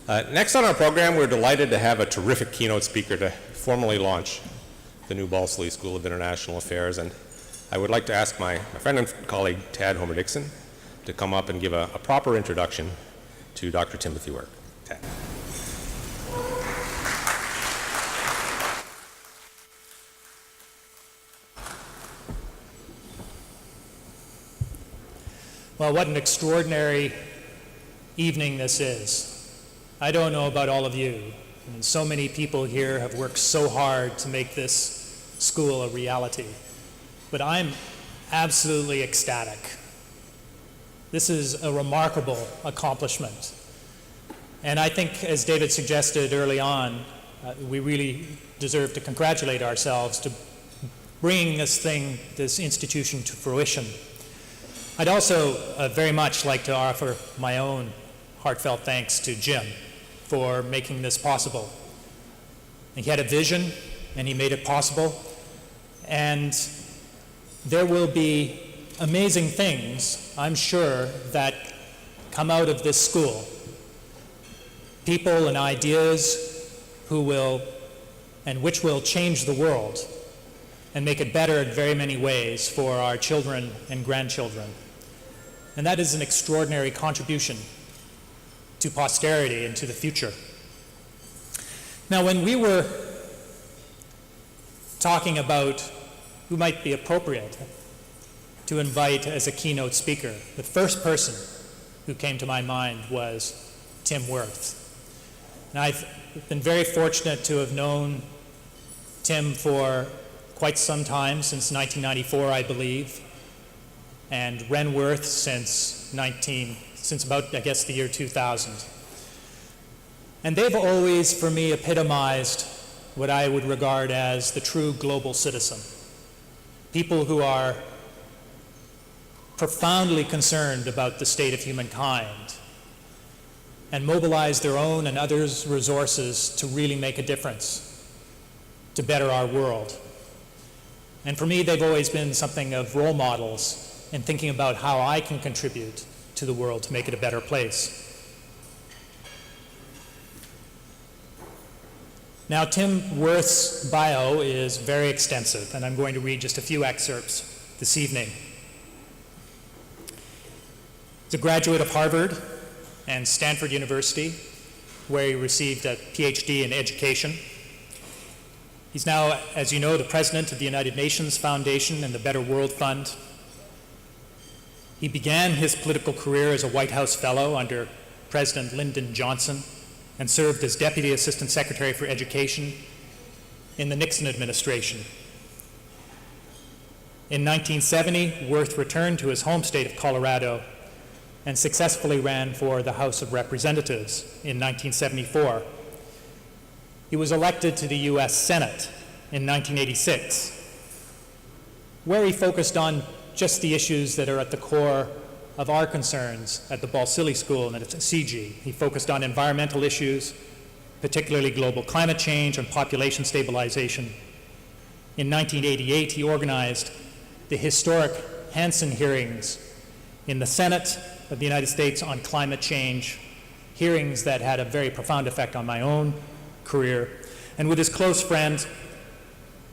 Next on our program, we're delighted to have a terrific keynote speaker to formally launch the new Balsillie School of International Affairs. And I would like to ask my friend and colleague, Tad Homer-Dixon, to come up and give a proper introduction to Dr. Timothy Wirth. Tad. Well, what an extraordinary evening this is. I don't know about all of you. I mean, so many people here have worked so hard to make this school a reality. But I'm absolutely ecstatic. This is a remarkable accomplishment. And I think, as David suggested early on, we really deserve to congratulate ourselves to bringing this institution to fruition. I'd also very much like to offer my own heartfelt thanks to Jim for making this possible. He had a vision and he made it possible, and there will be amazing things, I'm sure, that come out of this school. People and ideas which will change the world and make it better in very many ways for our children and grandchildren. And that is an extraordinary contribution to posterity and to the future. Now, when we were talking about who might be appropriate to invite as a keynote speaker, the first person who came to my mind was Tim Wirth. And I've been very fortunate to have known Tim for quite some time, since 1994, I believe, and Ren Wirth since about, I guess, the year 2000. And they've always, for me, epitomized what I would regard as the true global citizen. People who are profoundly concerned about the state of humankind and mobilize their own and others' resources to really make a difference, to better our world. And for me, they've always been something of role models in thinking about how I can contribute to the world to make it a better place. Now, Tim Wirth's bio is very extensive, and I'm going to read just a few excerpts this evening. He's a graduate of Harvard and Stanford University, where he received a PhD in education. He's now, as you know, the president of the United Nations Foundation and the Better World Fund. He began his political career as a White House fellow under President Lyndon Johnson and served as Deputy Assistant Secretary for Education in the Nixon administration. In 1970, Wirth returned to his home state of Colorado and successfully ran for the House of Representatives in 1974. He was elected to the US Senate in 1986, where he focused on just the issues that are at the core of our concerns at the Balsillie School and at CIGI. He focused on environmental issues, particularly global climate change and population stabilization. In 1988, he organized the historic Hansen hearings in the Senate of the United States on climate change, hearings that had a very profound effect on my own career. And with his close friend,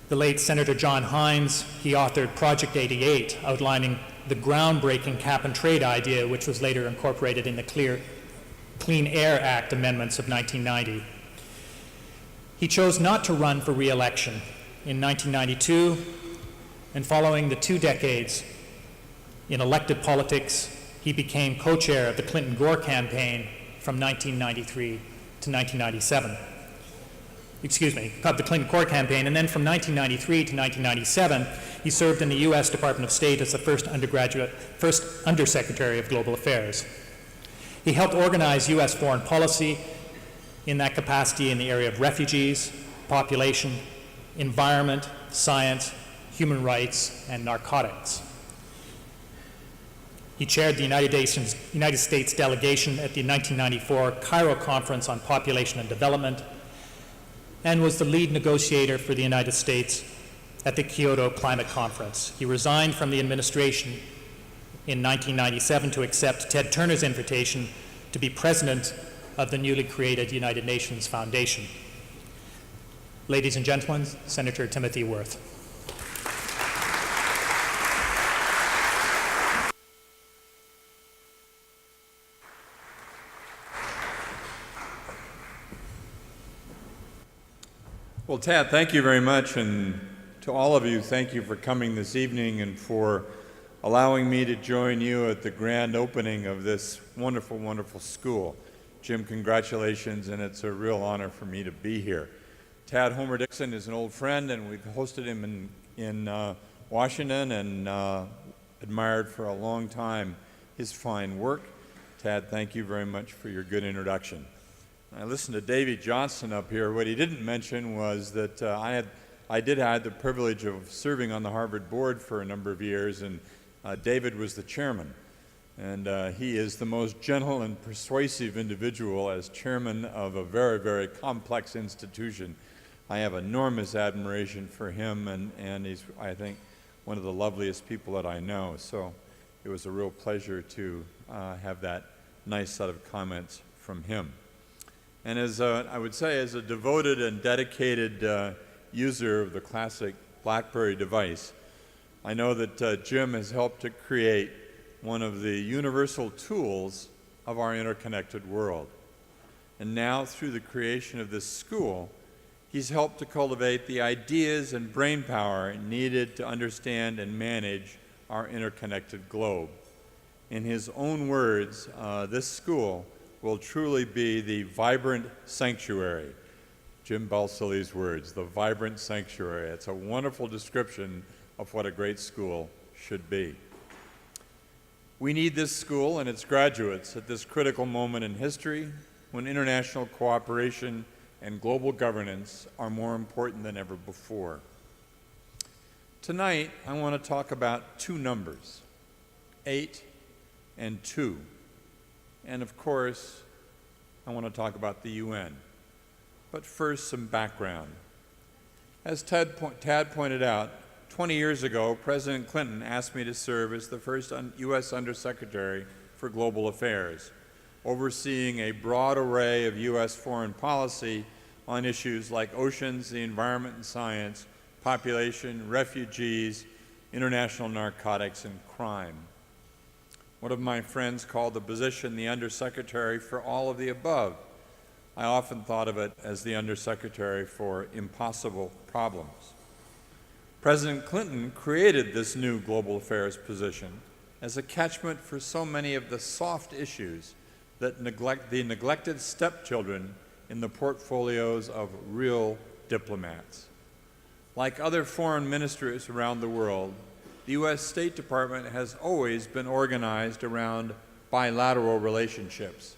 the late Senator John Hines, he authored Project 88, outlining the groundbreaking cap-and-trade idea, which was later incorporated in the Clean Air Act amendments of 1990. He chose not to run for re-election in 1992, and following the 2 decades in elected politics, he became co-chair of the Clinton-Gore campaign from 1993 to 1997. Of the Clinton-Gore campaign, and then from 1993 to 1997, he served in the U.S. Department of State as the first Undersecretary of Global Affairs. He helped organize U.S. foreign policy in that capacity in the area of refugees, population, environment, science, human rights, and narcotics. He chaired the United States delegation at the 1994 Cairo Conference on Population and Development, and was the lead negotiator for the United States at the Kyoto Climate Conference. He resigned from the administration in 1997 to accept Ted Turner's invitation to be president of the newly created United Nations Foundation. Ladies and gentlemen, Senator Timothy Wirth. Well, Tad, thank you very much, and to all of you, thank you for coming this evening and for allowing me to join you at the grand opening of this wonderful, wonderful school. Jim, congratulations, and it's a real honor for me to be here. Tad Homer-Dixon is an old friend, and we've hosted him in Washington and admired for a long time his fine work. Tad, thank you very much for your good introduction. I listened to Davy Johnson up here. What he didn't mention was that I did have the privilege of serving on the Harvard board for a number of years, and David was the chairman. And he is the most gentle and persuasive individual as chairman of a very, very complex institution. I have enormous admiration for him, and he's, I think, one of the loveliest people that I know. So it was a real pleasure to have that nice set of comments from him. And as I would say, as a devoted and dedicated user of the classic BlackBerry device, I know that Jim has helped to create one of the universal tools of our interconnected world. And now, through the creation of this school, he's helped to cultivate the ideas and brain power needed to understand and manage our interconnected globe. In his own words, this school will truly be the vibrant sanctuary. Jim Balsillies' words, the vibrant sanctuary. It's a wonderful description of what a great school should be. We need this school and its graduates at this critical moment in history when international cooperation and global governance are more important than ever before. Tonight, I want to talk about two numbers, 8 and 2. And of course, I want to talk about the UN. But first, some background. As Tad pointed out, 20 years ago, President Clinton asked me to serve as the first U.S. Undersecretary for Global Affairs, overseeing a broad array of U.S. foreign policy on issues like oceans, the environment and science, population, refugees, international narcotics, and crime. One of my friends called the position the Undersecretary for all of the above. I often thought of it as the Undersecretary for impossible problems. President Clinton created this new global affairs position as a catchment for so many of the soft issues that the neglected stepchildren in the portfolios of real diplomats. Like other foreign ministries around the world, the U.S. State Department has always been organized around bilateral relationships.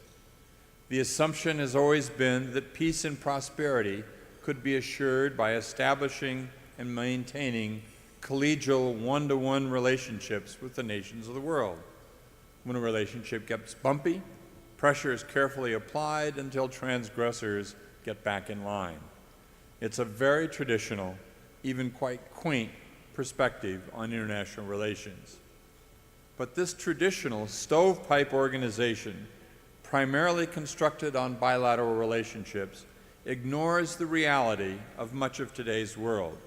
The assumption has always been that peace and prosperity could be assured by establishing and maintaining collegial one-to-one relationships with the nations of the world. When a relationship gets bumpy, pressure is carefully applied until transgressors get back in line. It's a very traditional, even quite quaint perspective on international relations. But this traditional stovepipe organization, primarily constructed on bilateral relationships, ignores the reality of much of today's world.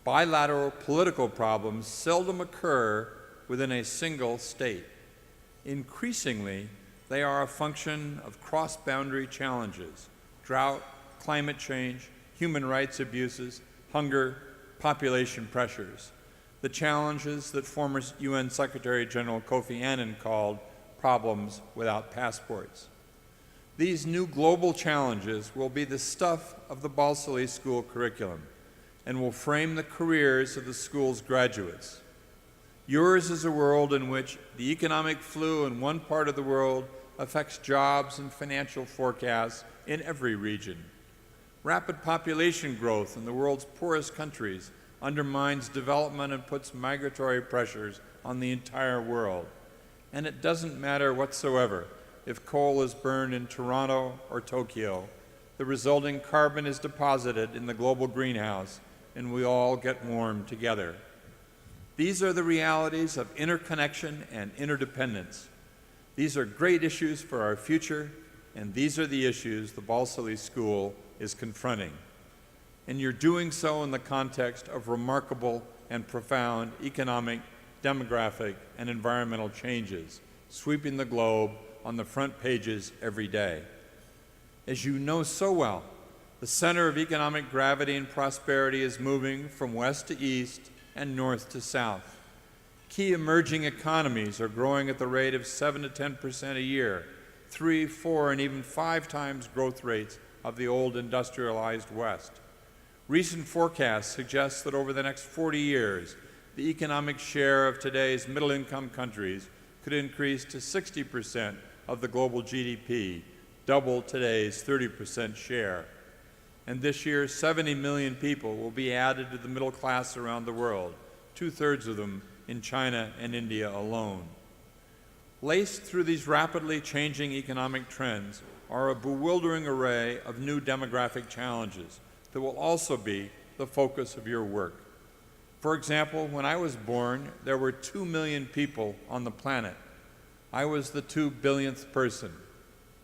Bilateral political problems seldom occur within a single state. Increasingly, they are a function of cross-boundary challenges: drought, climate change, human rights abuses, hunger, population pressures, the challenges that former UN Secretary General Kofi Annan called problems without passports. These new global challenges will be the stuff of the Balsillie School curriculum and will frame the careers of the school's graduates. Yours is a world in which the economic flu in one part of the world affects jobs and financial forecasts in every region. Rapid population growth in the world's poorest countries undermines development and puts migratory pressures on the entire world. And it doesn't matter whatsoever if coal is burned in Toronto or Tokyo. The resulting carbon is deposited in the global greenhouse, and we all get warm together. These are the realities of interconnection and interdependence. These are great issues for our future, and these are the issues the Balsillie School is confronting. And you're doing so in the context of remarkable and profound economic, demographic, and environmental changes sweeping the globe on the front pages every day. As you know so well, the center of economic gravity and prosperity is moving from west to east and north to south. Key emerging economies are growing at the rate of 7 to 10% a year, 3, 4, and even 5 times growth rates of the old industrialized West. Recent forecasts suggest that over the next 40 years, the economic share of today's middle-income countries could increase to 60% of the global GDP, double today's 30% share. And this year, 70 million people will be added to the middle class around the world, 2/3 of them in China and India alone. Laced through these rapidly changing economic trends are a bewildering array of new demographic challenges that will also be the focus of your work. For example, when I was born, there were 2 million people on the planet. I was the 2 billionth person,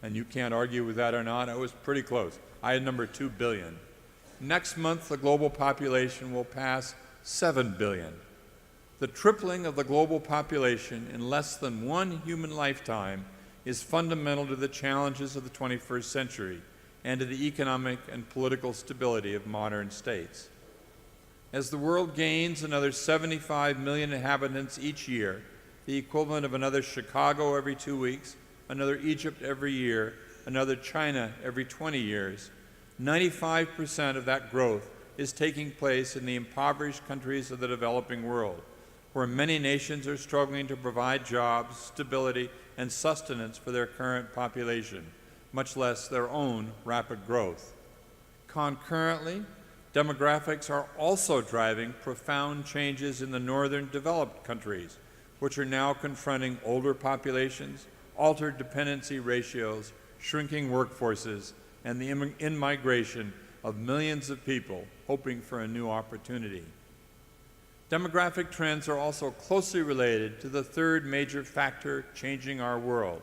and you can't argue with that or not. I was pretty close. I had number 2 billion. Next month, the global population will pass 7 billion. The tripling of the global population in less than one human lifetime is fundamental to the challenges of the 21st century and to the economic and political stability of modern states. As the world gains another 75 million inhabitants each year, the equivalent of another Chicago every 2 weeks, another Egypt every year, another China every 20 years, 95% of that growth is taking place in the impoverished countries of the developing world, where many nations are struggling to provide jobs, stability, and sustenance for their current population, much less their own rapid growth. Concurrently, demographics are also driving profound changes in the northern developed countries, which are now confronting older populations, altered dependency ratios, shrinking workforces, and the in-migration of millions of people hoping for a new opportunity. Demographic trends are also closely related to the third major factor changing our world,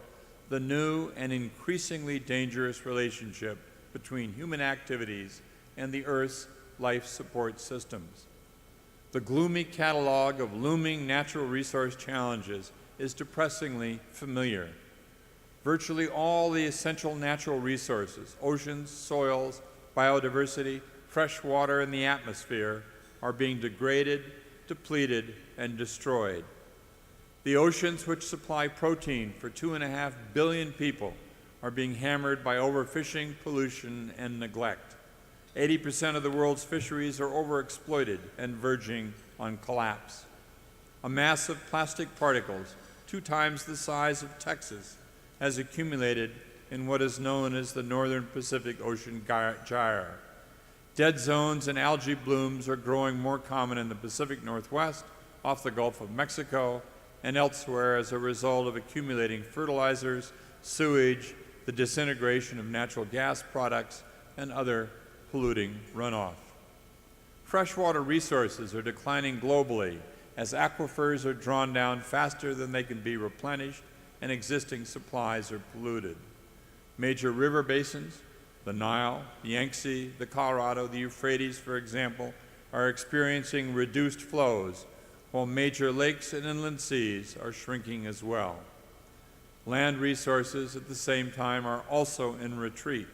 the new and increasingly dangerous relationship between human activities and the Earth's life support systems. The gloomy catalog of looming natural resource challenges is depressingly familiar. Virtually all the essential natural resources, oceans, soils, biodiversity, fresh water, and the atmosphere are being degraded, depleted, and destroyed. The oceans, which supply protein for 2.5 billion people, are being hammered by overfishing, pollution, and neglect. 80% of the world's fisheries are overexploited and verging on collapse. A mass of plastic particles, 2 times the size of Texas, has accumulated in what is known as the Northern Pacific Ocean Gyre. Dead zones and algae blooms are growing more common in the Pacific Northwest, off the Gulf of Mexico, and elsewhere as a result of accumulating fertilizers, sewage, the disintegration of natural gas products, and other polluting runoff. Freshwater resources are declining globally as aquifers are drawn down faster than they can be replenished and existing supplies are polluted. Major river basins, the Nile, the Yangtze, the Colorado, the Euphrates, for example, are experiencing reduced flows, while major lakes and inland seas are shrinking as well. Land resources at the same time are also in retreat,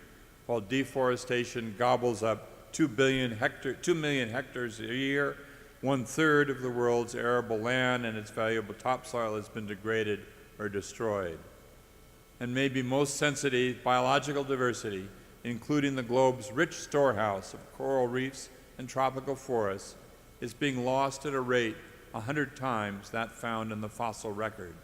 while deforestation gobbles up 2 million hectares a year. 1/3 of the world's arable land and its valuable topsoil has been degraded or destroyed. And maybe most sensitive, biological diversity, including the globe's rich storehouse of coral reefs and tropical forests, is being lost at a rate 100 times that found in the fossil record.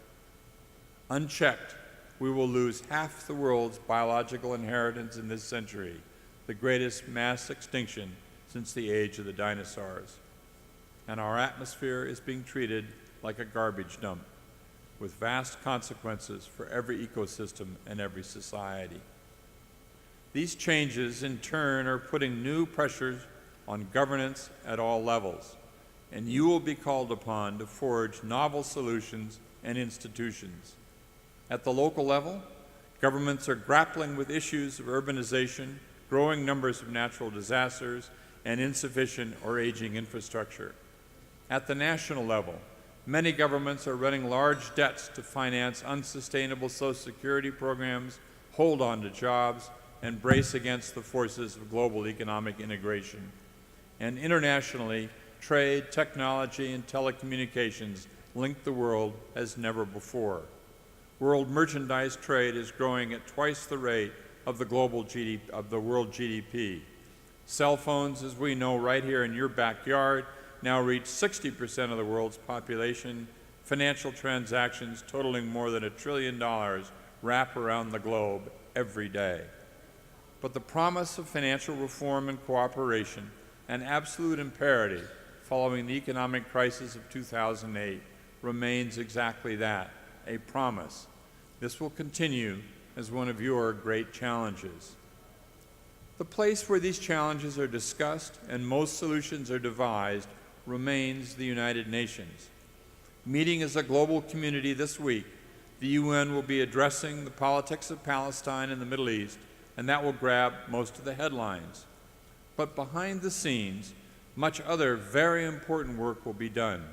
Unchecked, we will lose half the world's biological inheritance in this century, the greatest mass extinction since the age of the dinosaurs. And our atmosphere is being treated like a garbage dump, with vast consequences for every ecosystem and every society. These changes, in turn, are putting new pressures on governance at all levels, and you will be called upon to forge novel solutions and institutions. At the local level, Governments are grappling with issues of urbanization, growing numbers of natural disasters, and insufficient or aging infrastructure. At the national level, many governments are running large debts to finance unsustainable Social Security programs, hold on to jobs, and brace against the forces of global economic integration. And internationally, trade, technology, and telecommunications link the world as never before. World merchandise trade is growing at twice the rate of the world GDP. Cell phones, as we know right here in your backyard, now reach 60% of the world's population. Financial transactions totaling more than $1 trillion wrap around the globe every day. But the promise of financial reform and cooperation, an absolute imperative following the economic crisis of 2008, remains exactly that, a promise. This will continue as one of your great challenges. The place where these challenges are discussed and most solutions are devised remains the United Nations. Meeting as a global community this week, the UN will be addressing the politics of Palestine and the Middle East, and that will grab most of the headlines. But behind the scenes, much other very important work will be done.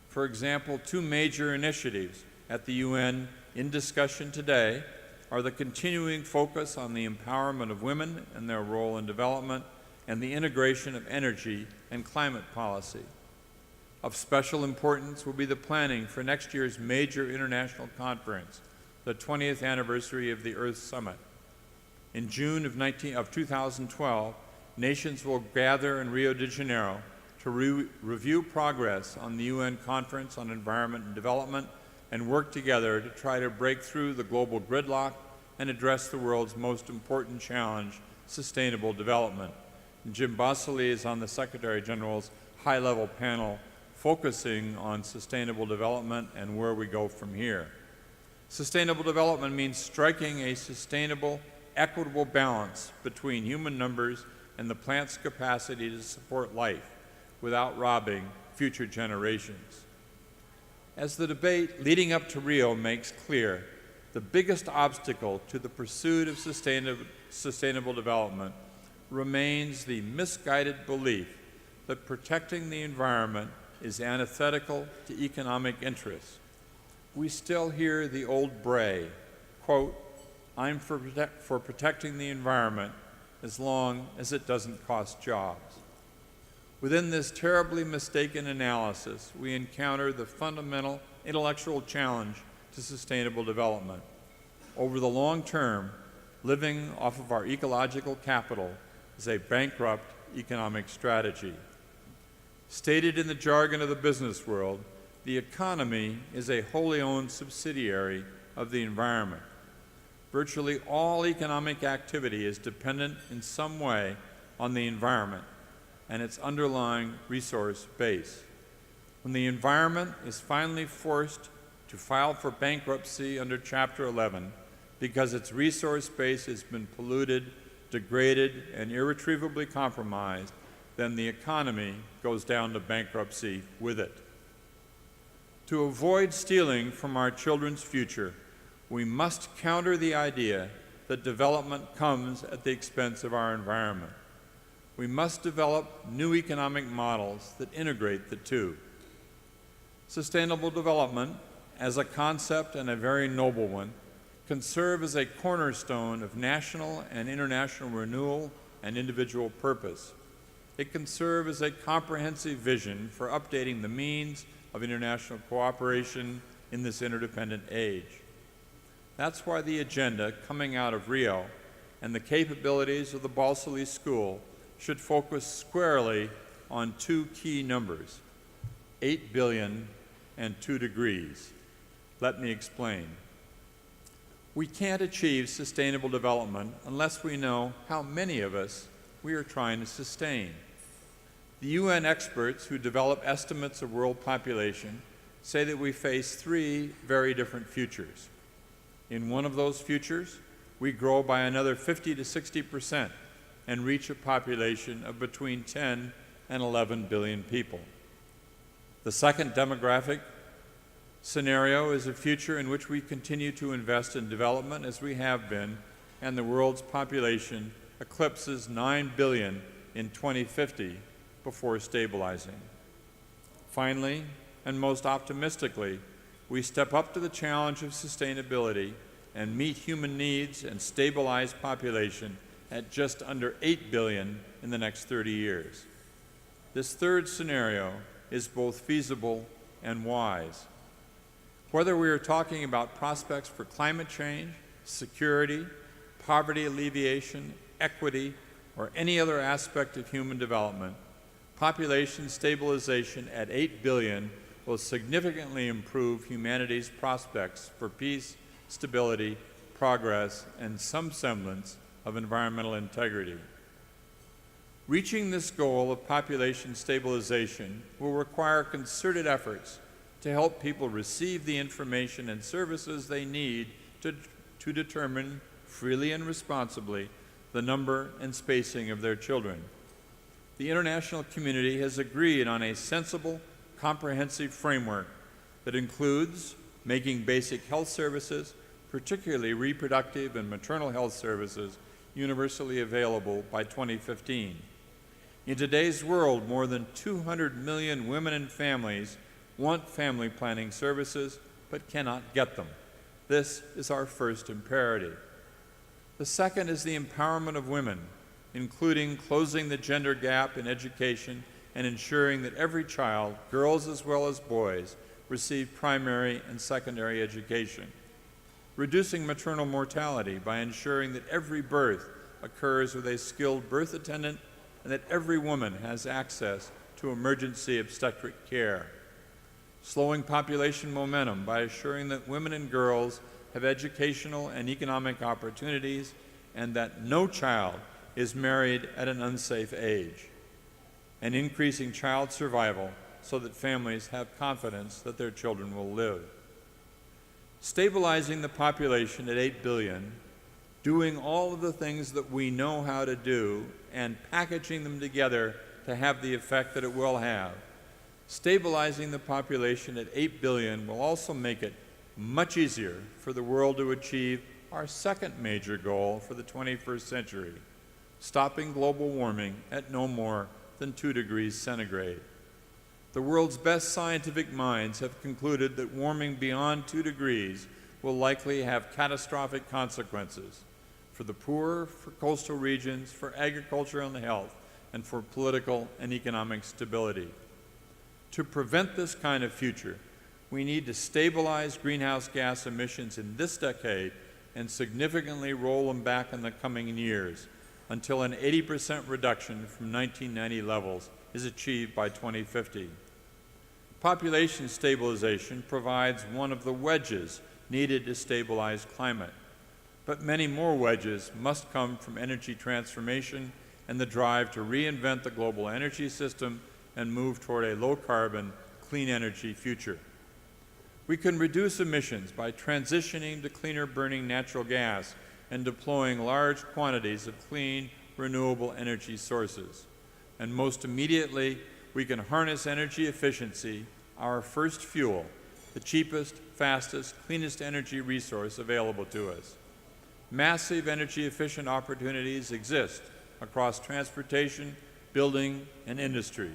For example, two major initiatives at the UN in discussion today are the continuing focus on the empowerment of women and their role in development, and the integration of energy and climate policy. Of special importance will be the planning for next year's major international conference, the 20th anniversary of the Earth Summit. In June of 2012, nations will gather in Rio de Janeiro to review progress on the UN Conference on Environment and Development and work together to try to break through the global gridlock and address the world's most important challenge, sustainable development. And Jim Balsillie is on the Secretary General's high-level panel focusing on sustainable development and where we go from here. Sustainable development means striking a sustainable, equitable balance between human numbers and the plant's capacity to support life without robbing future generations. As the debate leading up to Rio makes clear, the biggest obstacle to the pursuit of sustainable development remains the misguided belief that protecting the environment is antithetical to economic interests. We still hear the old bray, quote, "I'm for protecting the environment as long as it doesn't cost jobs." Within this terribly mistaken analysis, we encounter the fundamental intellectual challenge to sustainable development. Over the long term, living off of our ecological capital is a bankrupt economic strategy. Stated in the jargon of the business world, the economy is a wholly owned subsidiary of the environment. Virtually all economic activity is dependent in some way on the environment and its underlying resource base. When the environment is finally forced to file for bankruptcy under Chapter 11 because its resource base has been polluted, degraded, and irretrievably compromised, then the economy goes down to bankruptcy with it. To avoid stealing from our children's future, we must counter the idea that development comes at the expense of our environment. We must develop new economic models that integrate the two. Sustainable development, as a concept and a very noble one, can serve as a cornerstone of national and international renewal and individual purpose. It can serve as a comprehensive vision for updating the means of international cooperation in this interdependent age. That's why the agenda coming out of Rio and the capabilities of the Balsillie School should focus squarely on two key numbers, 8 billion and 2 degrees. Let me explain. We can't achieve sustainable development unless we know how many of us we are trying to sustain. The UN experts who develop estimates of world population say that we face 3 very different futures. In one of those futures, we grow by another 50 to 60% and reach a population of between 10 and 11 billion people. The second demographic scenario is a future in which we continue to invest in development as we have been, and the world's population eclipses 9 billion in 2050 before stabilizing. Finally, and most optimistically, we step up to the challenge of sustainability and meet human needs and stabilize population at just under 8 billion in the next 30 years. This third scenario is both feasible and wise. Whether we are talking about prospects for climate change, security, poverty alleviation, equity, or any other aspect of human development, population stabilization at 8 billion will significantly improve humanity's prospects for peace, stability, progress, and some semblance of environmental integrity. Reaching this goal of population stabilization will require concerted efforts to help people receive the information and services they need to determine freely and responsibly the number and spacing of their children. The international community has agreed on a sensible, comprehensive framework that includes making basic health services, particularly reproductive and maternal health services, universally available by 2015. In today's world, more than 200 million women and families want family planning services but cannot get them. This is our first imperative. The second is the empowerment of women, including closing the gender gap in education and ensuring that every child, girls as well as boys, receive primary and secondary education. Reducing maternal mortality by ensuring that every birth occurs with a skilled birth attendant and that every woman has access to emergency obstetric care. Slowing population momentum by assuring that women and girls have educational and economic opportunities and that no child is married at an unsafe age. And increasing child survival so that families have confidence that their children will live. Stabilizing the population at 8 billion, doing all of the things that we know how to do, and packaging them together to have the effect that it will have. Stabilizing the population at 8 billion will also make it much easier for the world to achieve our second major goal for the 21st century, stopping global warming at no more than 2 degrees centigrade. The world's best scientific minds have concluded that warming beyond 2 degrees will likely have catastrophic consequences for the poor, for coastal regions, for agriculture and health, and for political and economic stability. To prevent this kind of future, we need to stabilize greenhouse gas emissions in this decade and significantly roll them back in the coming years until an 80% reduction from 1990 levels is achieved by 2050. Population stabilization provides one of the wedges needed to stabilize climate, but many more wedges must come from energy transformation and the drive to reinvent the global energy system and move toward a low-carbon, clean energy future. We can reduce emissions by transitioning to cleaner burning natural gas and deploying large quantities of clean, renewable energy sources. And most immediately, we can harness energy efficiency, our first fuel, the cheapest, fastest, cleanest energy resource available to us. Massive energy-efficient opportunities exist across transportation, building, and industry.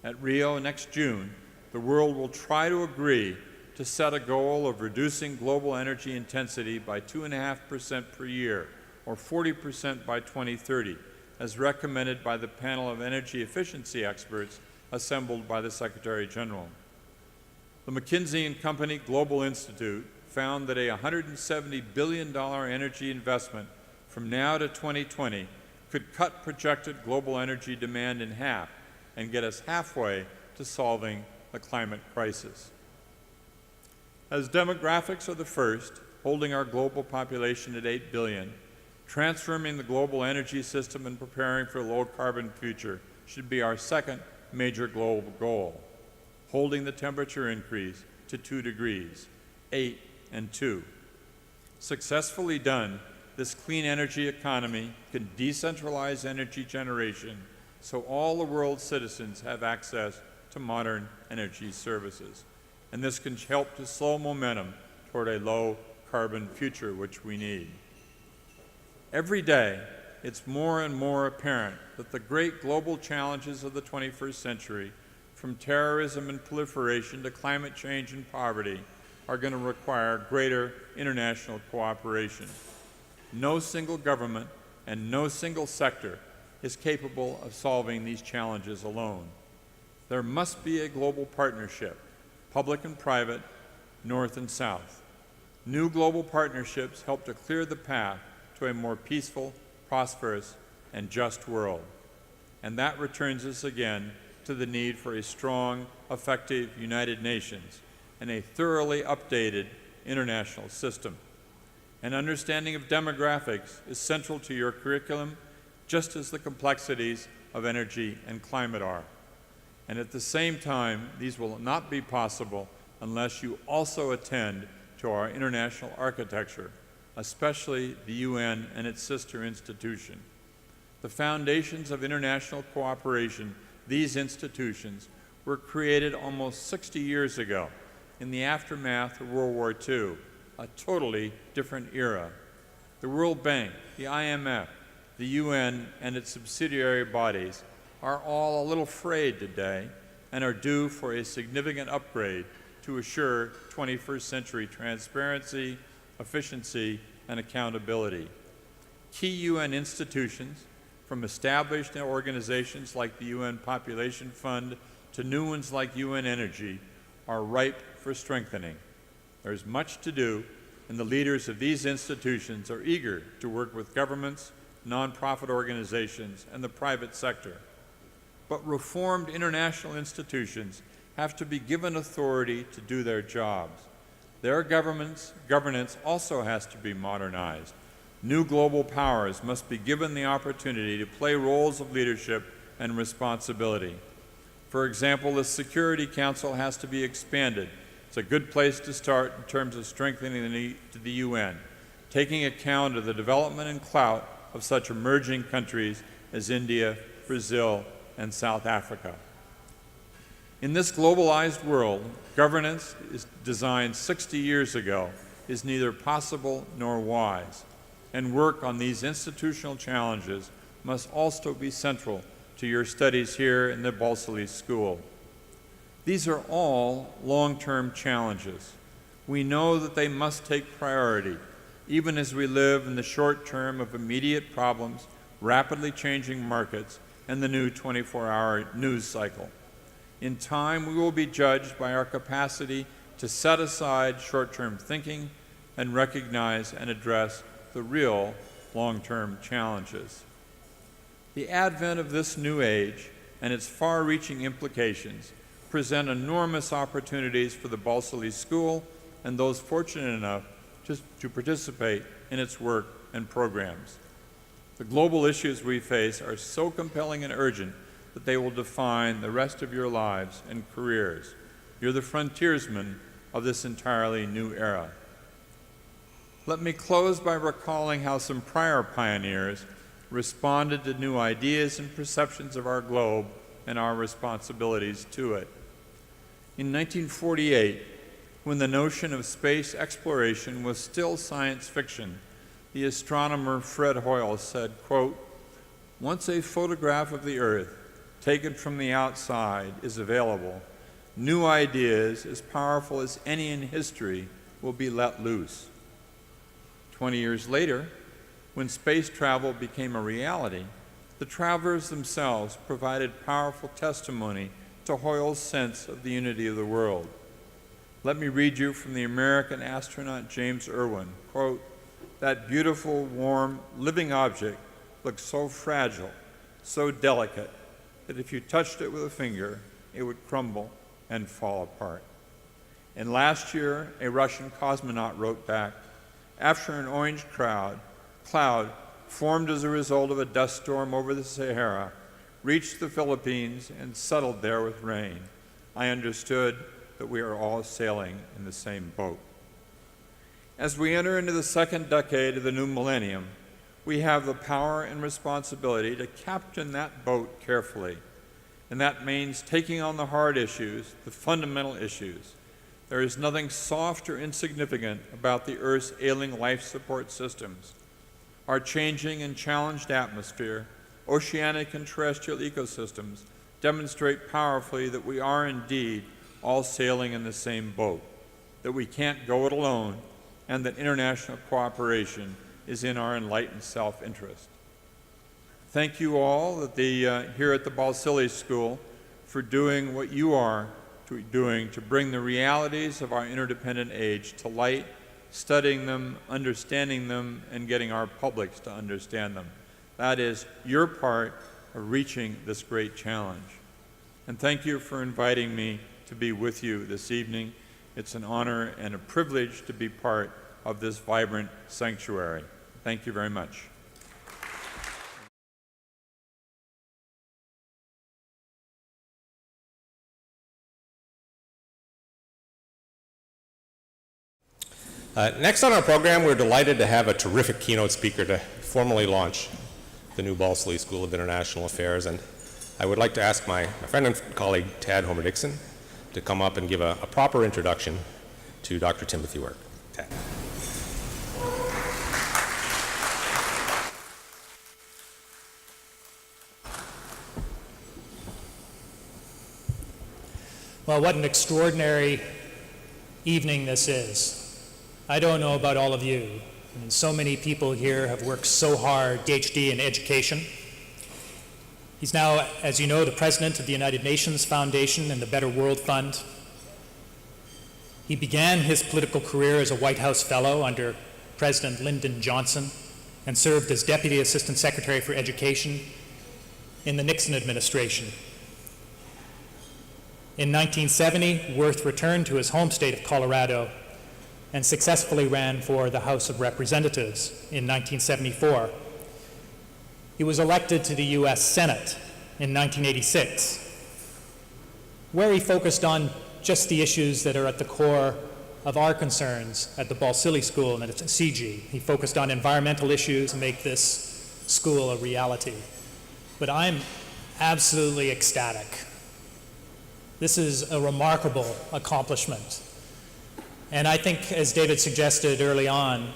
At Rio next June, the world will try to agree to set a goal of reducing global energy intensity by 2.5% per year, or 40% by 2030, as recommended by the panel of energy efficiency experts assembled by the Secretary General. The McKinsey & Company Global Institute found that a $170 billion energy investment from now to 2020 could cut projected global energy demand in half and get us halfway to solving the climate crisis. As demographics are the first, holding our global population at 8 billion, transforming the global energy system and preparing for a low-carbon future should be our second major global goal, holding the temperature increase to 2 degrees, 8 and 2. Successfully done, this clean energy economy can decentralize energy generation so all the world's citizens have access to modern energy services. and this can help to slow momentum toward a low-carbon future, which we need. Every day, it's more and more apparent that the great global challenges of the 21st century, from terrorism and proliferation to climate change and poverty, are going to require greater international cooperation. No single government and no single sector is capable of solving these challenges alone. There must be a global partnership, public and private, north and south. New global partnerships help to clear the path to a more peaceful, prosperous, and just world. And that returns us again to the need for a strong, effective United Nations and a thoroughly updated international system. An understanding of demographics is central to your curriculum, just as the complexities of energy and climate are. And at the same time, these will not be possible unless you also attend to our international architecture, especially the UN and its sister institution. The foundations of international cooperation, these institutions, were created almost 60 years ago in the aftermath of World War II, a totally different era. The World Bank, the IMF, the UN, and its subsidiary bodies are all a little frayed today and are due for a significant upgrade to assure 21st century transparency, efficiency, and accountability. Key UN institutions, from established organizations like the UN Population Fund to new ones like UN Energy, are ripe for strengthening. There's much to do, and the leaders of these institutions are eager to work with governments, nonprofit organizations, and the private sector. But reformed international institutions have to be given authority to do their jobs. Their governance also has to be modernized. New global powers must be given the opportunity to play roles of leadership and responsibility. For example, the Security Council has to be expanded. It's a good place to start in terms of strengthening the UN, taking account of the development and clout of such emerging countries as India, Brazil, and South Africa. In this globalized world, governance designed 60 years ago is neither possible nor wise, and work on these institutional challenges must also be central to your studies here in the Balsillie School. These are all long-term challenges. We know that they must take priority, even as we live in the short term of immediate problems, rapidly changing markets, and the new 24-hour news cycle. In time, we will be judged by our capacity to set aside short-term thinking and recognize and address the real long-term challenges. The advent of this new age and its far-reaching implications present enormous opportunities for the Balsillie School and those fortunate enough to participate in its work and programs. The global issues we face are so compelling and urgent that they will define the rest of your lives and careers. You're the frontiersmen of this entirely new era. Let me close by recalling how some prior pioneers responded to new ideas and perceptions of our globe and our responsibilities to it. In 1948, when the notion of space exploration was still science fiction, the astronomer Fred Hoyle said, quote, "Once a photograph of the Earth taken from the outside is available, new ideas as powerful as any in history will be let loose." 20 years later, when space travel became a reality, the travelers themselves provided powerful testimony to Hoyle's sense of the unity of the world. Let me read you from the American astronaut James Irwin, quote, "That beautiful, warm, living object looked so fragile, so delicate, that if you touched it with a finger, it would crumble and fall apart." And last year, a Russian cosmonaut wrote back, "After an orange cloud formed as a result of a dust storm over the Sahara, reached the Philippines and settled there with rain, I understood that we are all sailing in the same boat." As we enter into the second decade of the new millennium, we have the power and responsibility to captain that boat carefully. And that means taking on the hard issues, the fundamental issues, There is nothing soft or insignificant about the Earth's ailing life support systems. Our changing and challenged atmosphere, oceanic and terrestrial ecosystems demonstrate powerfully that we are indeed all sailing in the same boat, that we can't go it alone, and that international cooperation is in our enlightened self-interest. Thank you all here at the Balsillie School for doing what you are doing to bring the realities of our interdependent age to light, studying them, understanding them, and getting our publics to understand them. That is your part of reaching this great challenge. And thank you for inviting me to be with you this evening. It's an honor and a privilege to be part of this vibrant sanctuary. Thank you very much. Next on our program, we're delighted to have a terrific keynote speaker to formally launch the new Balsillie School of International Affairs. And I would like to ask my friend and colleague, Tad Homer-Dixon, to come up and give a proper introduction to Dr. Timothy Wirth. Tad. Well, what an extraordinary evening this is. I don't know about all of you. I mean, so many people here have worked so hard, PhD in education. He's now, as you know, the president of the United Nations Foundation and the Better World Fund. He began his political career as a White House fellow under President Lyndon Johnson and served as Deputy Assistant Secretary for Education in the Nixon administration. In 1970, Wirth returned to his home state of Colorado and successfully ran for the House of Representatives in 1974. He was elected to the U.S. Senate in 1986, where he focused on just the issues that are at the core of our concerns at the Balsillie School and at CIGI. He focused on environmental issues to make this school a reality. But I'm absolutely ecstatic. This is a remarkable accomplishment. And I think, as David suggested early on,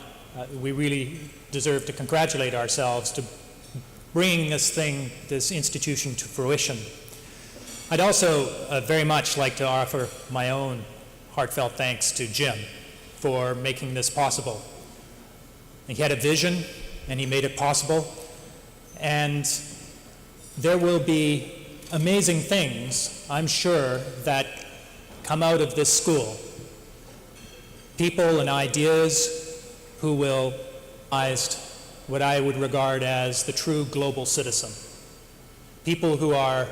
we really deserve to congratulate ourselves to bringing this institution to fruition. I'd also very much like to offer my own heartfelt thanks to Jim for making this possible. He had a vision, and he made it possible. And there will be amazing things, I'm sure, that come out of this school. People and ideas who will realize what I would regard as the true global citizen. People who are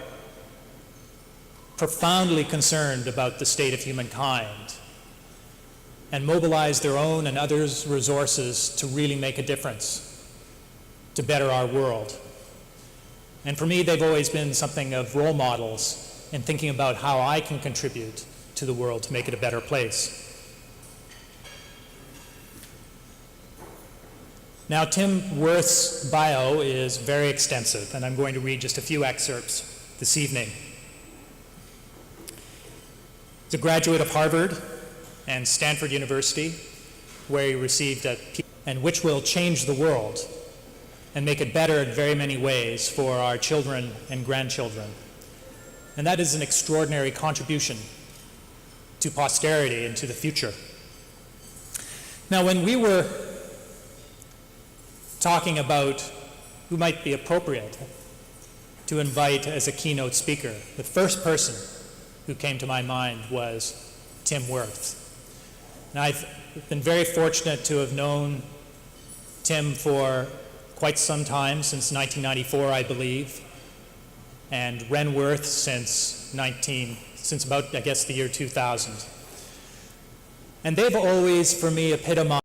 profoundly concerned about the state of humankind and mobilize their own and others' resources to really make a difference, to better our world. And for me, they've always been something of role models in thinking about how I can contribute to the world to make it a better place. Now, Tim Wirth's bio is very extensive, and I'm going to read just a few excerpts this evening. He's a graduate of Harvard and Stanford University, where he received a PhD, and which will change the world and make it better in very many ways for our children and grandchildren. And that is an extraordinary contribution to posterity and to the future. Now, when we were talking about who might be appropriate to invite as a keynote speaker, the first person who came to my mind was Tim Wirth. And I've been very fortunate to have known Tim for quite some time, since 1994, I believe, and Ren Wirth since about, I guess, the year 2000. And they've always, for me, epitomized